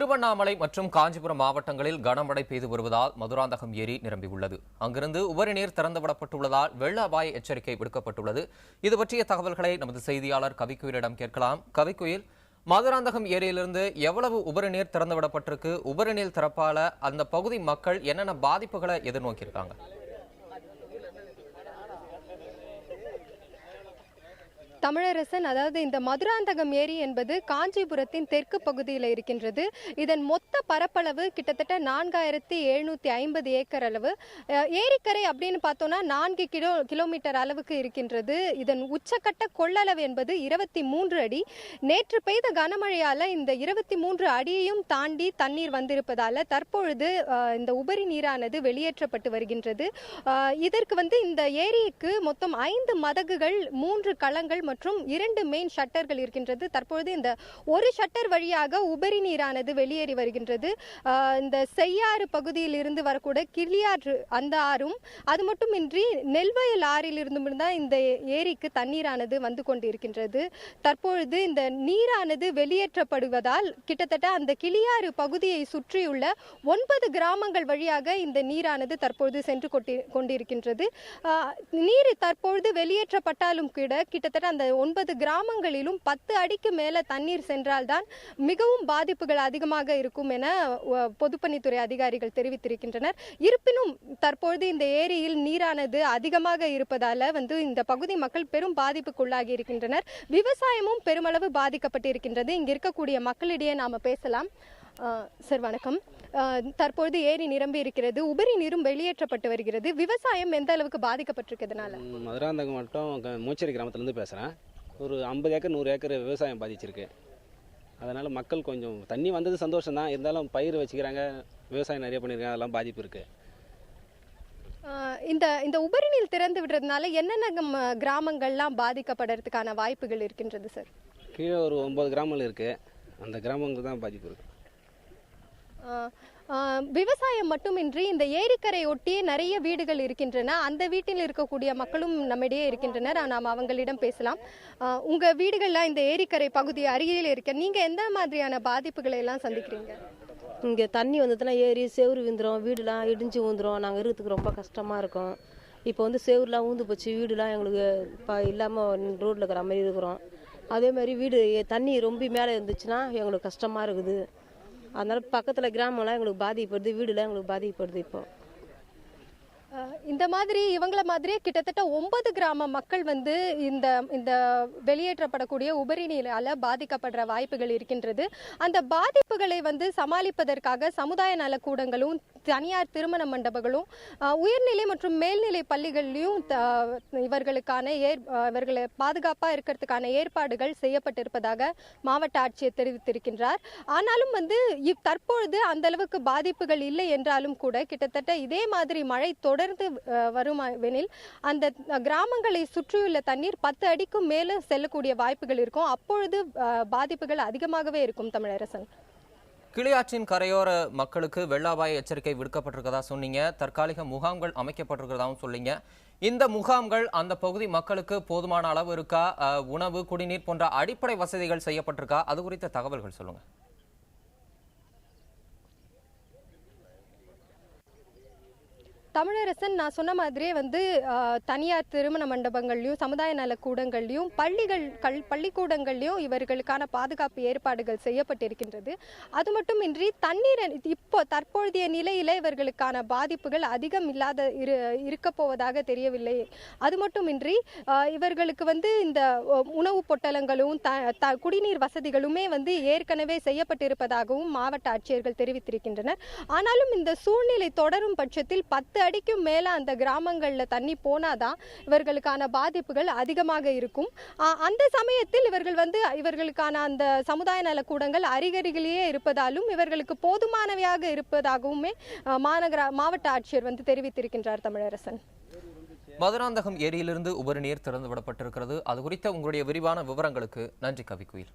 திருவண்ணாமலை மற்றும் காஞ்சிபுரம் மாவட்டங்களில் கனமழை பெய்து வருவதால் மதுராந்தகம் ஏரி நிரம்பியுள்ளது. அங்கிருந்து உபரி நீர் திறந்துவிடப்பட்டுள்ளதால் வெள்ள அபாய எச்சரிக்கை விடுக்கப்பட்டுள்ளது. இது பற்றிய தகவல்களை நமது செய்தியாளர் கவிக்குயிலிடம் கேட்கலாம். கவிக்குயில், மதுராந்தகம் ஏரியிலிருந்து எவ்வளவு உபரி நீர் திறந்துவிடப்பட்டிருக்கு? உபரி நீர் திறப்பால அந்த பகுதி மக்கள் என்னென்ன பாதிப்புகளை எதிர்நோக்கியிருக்காங்க? தமிழரசன், அதாவது இந்த மதுராந்தகம் ஏரி என்பது காஞ்சிபுரத்தின் தெற்கு பகுதியில் இருக்கின்றது. இதன் மொத்த பரப்பளவு கிட்டத்தட்ட 4750 ஏக்கர் அளவு. ஏரிக்கரை அப்படின்னு பார்த்தோம்னா 4 கிலோமீட்டர் அளவுக்கு இருக்கின்றது. இதன் உச்சக்கட்ட கொள்ளளவு என்பது 23 அடி. நேற்று பெய்த கனமழையால இந்த 23 அடியையும் தாண்டி தண்ணீர் வந்திருப்பதால தற்பொழுது இந்த உபரி நீரானது வெளியேற்றப்பட்டு வருகின்றது. இதற்கு இந்த ஏரிக்கு மொத்தம் 5 மதகுகள், 3 களங்கள் மற்றும் 2 மெயின் ஷட்டர்கள் இருக்கின்றது. தற்பொழுது இந்த ஒரு ஷட்டர் வழியாக உபரி நீரானது வெளியேறி வருகின்றது. இந்த செய்யாறு பகுதியில் இருந்து வரக்கூடிய கிளியாறு அந்த ஆறும், அது மட்டுமின்றி நெல்வயல் ஆறில் இருந்து தான் இந்த ஏரிக்கு தண்ணீரானது வந்து கொண்டிருக்கின்றது. தற்பொழுது இந்த நீரானது வெளியேற்றப்படுவதால் கிட்டத்தட்ட அந்த கிளியாறு பகுதியை சுற்றியுள்ள 9 கிராமங்கள் வழியாக இந்த நீரானது தற்பொழுது சென்று கொண்டிருக்கின்றது. நீர் தற்பொழுது வெளியேற்றப்பட்டாலும் கூட கிட்டத்தட்ட அந்த 9 கிராமங்களிலும் 10 அடிக்கு மேல தண்ணீர் சென்றால்தான் மிகவும் பாதிப்புகள் அதிகமாக இருக்கும் என பொதுப்பணித்துறை அதிகாரிகள் தெரிவித்திருக்கின்றனர். இருப்பினும் தற்பொழுது இந்த ஏரியில் நீரானது அதிகமாக இருப்பதால இந்த பகுதி மக்கள் பெரும் பாதிப்புக்குள்ளாகி இருக்கின்றனர். விவசாயமும் பெருமளவு பாதிக்கப்பட்டிருக்கின்றது. இங்க இருக்கக்கூடிய மக்களிடையே நாம பேசலாம். சார் வணக்கம். தற்பொழுது ஏரி நிரம்பி இருக்கிறது, உபரி நீரும் வெளியேற்றப்பட்டு வருகிறது. விவசாயம் எந்த அளவுக்கு பாதிக்கப்பட்டிருக்கிறதுனால? மதுராந்தகம் மட்டும் மூச்சேரி கிராமத்துலேருந்து பேசுகிறேன். ஒரு 50 ஏக்கர் 100 ஏக்கர் விவசாயம் பாதிச்சிருக்கு. அதனால் மக்கள் கொஞ்சம் தண்ணி வந்தது சந்தோஷம் தான், இருந்தாலும் பயிர் வச்சுக்கிறாங்க, விவசாயம் நிறைய பண்ணியிருக்காங்க, அதெல்லாம் பாதிப்பு இருக்குது. இந்த உபரி நீர் திறந்து விடுறதுனால என்னென்ன கிராமங்கள்லாம் பாதிக்கப்படுறதுக்கான வாய்ப்புகள் இருக்கின்றது சார்? கீழே ஒரு 9 கிராமங்கள் இருக்குது, அந்த கிராமங்களுக்கு தான் பாதிப்பு இருக்குது. விவசாயம் மட்டுமின்றி இந்த ஏரிக்கரை ஒட்டியே நிறைய வீடுகள் இருக்கின்றன. அந்த வீட்டில் இருக்கக்கூடிய மக்களும் நம்மிடையே இருக்கின்றனர். நாம் அவங்களிடம் பேசலாம். உங்க வீடுகள்லாம் இந்த ஏரிக்கரை பகுதி அருகில் இருக்க, நீங்க எந்த மாதிரியான பாதிப்புகளை எல்லாம் சந்திக்கிறீங்க? இங்கே தண்ணி வந்ததுன்னா ஏரி செவுறு விந்துடும், வீடுலாம் இடிஞ்சு ஊந்துடும். நாங்கள் இருக்கிறதுக்கு ரொம்ப கஷ்டமாக இருக்கும். இப்போ செவுறுலாம் ஊந்து போச்சு, வீடுலாம் எங்களுக்கு இப்போ இல்லாமல் ரோட்டில் இருக்கிற மாதிரி இருக்கிறோம். அதே மாதிரி வீடு தண்ணி ரொம்ப மேலே இருந்துச்சுன்னா எங்களுக்கு கஷ்டமாக இருக்குது. அதனால் பக்கத்தில் கிராமம்லாம் எங்களுக்கு பாதிக்கப்படுது, வீடுலாம் எங்களுக்கு பாதிக்கப்படுது. இப்போ இந்த மாதிரி இவங்கள மாதிரியே கிட்டத்தட்ட 9 கிராம மக்கள் இந்த இந்த வெளியேற்றப்படக்கூடிய உபரி நீரால பாதிக்கப்படுற வாய்ப்புகள் இருக்கின்றது. அந்த பாதிப்புகளை சமாளிப்பதற்காக சமுதாய நலக்கூடங்களும், தனியார் திருமண மண்டபங்களும், உயர்நிலை மற்றும் மேல்நிலை பள்ளிகள்லையும் இவர்களை பாதுகாப்பாக இருக்கிறதுக்கான ஏற்பாடுகள் செய்யப்பட்டிருப்பதாக மாவட்ட ஆட்சியர் தெரிவித்திருக்கின்றார். ஆனாலும் தற்பொழுது அந்த அளவுக்கு பாதிப்புகள் இல்லை என்றாலும் கூட கிட்டத்தட்ட இதே மாதிரி மழை தொடர்ந்து வருமெனில் அந்த கிராமங்களை சுற்றியுள்ள தண்ணீர் 10 அடிக்கும் மேல செல்லக்கூடிய வாய்ப்புகள் இருக்கும். அப்பொழுது பாதிப்புகள் அதிகமாகவே இருக்கும். தமிழரசன், கிளியாற்றின் கரையோர மக்களுக்கு வெள்ள அபாய எச்சரிக்கை விடுக்கப்பட்டிருக்கதா சொன்னீங்க. தற்காலிக முகாம்கள் அமைக்கப்பட்டிருக்கிறதாவும் சொன்னீங்க. இந்த முகாம்கள் அந்த பகுதி மக்களுக்கு போதுமான அளவு இருக்கா? உணவு, குடிநீர் போன்ற அடிப்படை வசதிகள் செய்யப்பட்டிருக்கா? அது குறித்த தகவல்கள் சொல்லுங்க. தமிழரசன், நான் சொன்ன மாதிரியே தனியார் திருமண மண்டபங்கள்லையும், சமுதாய நல கூடங்கள்லையும், பள்ளிக்கூடங்கள்லையும் இவர்களுக்கான பாதுகாப்பு ஏற்பாடுகள் செய்யப்பட்டிருக்கின்றது. அது மட்டுமின்றி தண்ணீர் இப்போ தற்பொழுதைய நிலையில இவர்களுக்கான பாதிப்புகள் அதிகம் இல்லாத இருக்க போவதாக தெரியவில்லை. அது மட்டுமின்றி இவர்களுக்கு இந்த உணவு பொட்டலங்களும் குடிநீர் வசதிகளுமே ஏற்கனவே செய்யப்பட்டிருப்பதாகவும் மாவட்ட ஆட்சியர்கள் தெரிவித்திருக்கின்றனர். ஆனாலும் இந்த சூழ்நிலை தொடரும் பட்சத்தில் 10 அடிக்கும் மேல அந்த கிராமங்கள்ல தண்ணி போனாதான் இவர்களுக்கான பாதிப்புகள் அதிகமாக இருக்கும். அந்த சமயத்தில் இவர்களுக்கான அந்த சமுதாய நல கூடங்கள் அருகருகிலேயே இருப்பதாலும் இவர்களுக்கு போதுமானவையாக இருப்பதாகவுமே மாவட்ட ஆட்சியர் தெரிவித்திருக்கின்றார். தமிழரசன், மதுராந்தகம் ஏரியிலிருந்து உபரி நீர் திறந்து விடப்பட்டிருக்கிறது. அது குறித்த உங்களுடைய விரிவான விவரங்களுக்கு நன்றி கவிக்குயில்.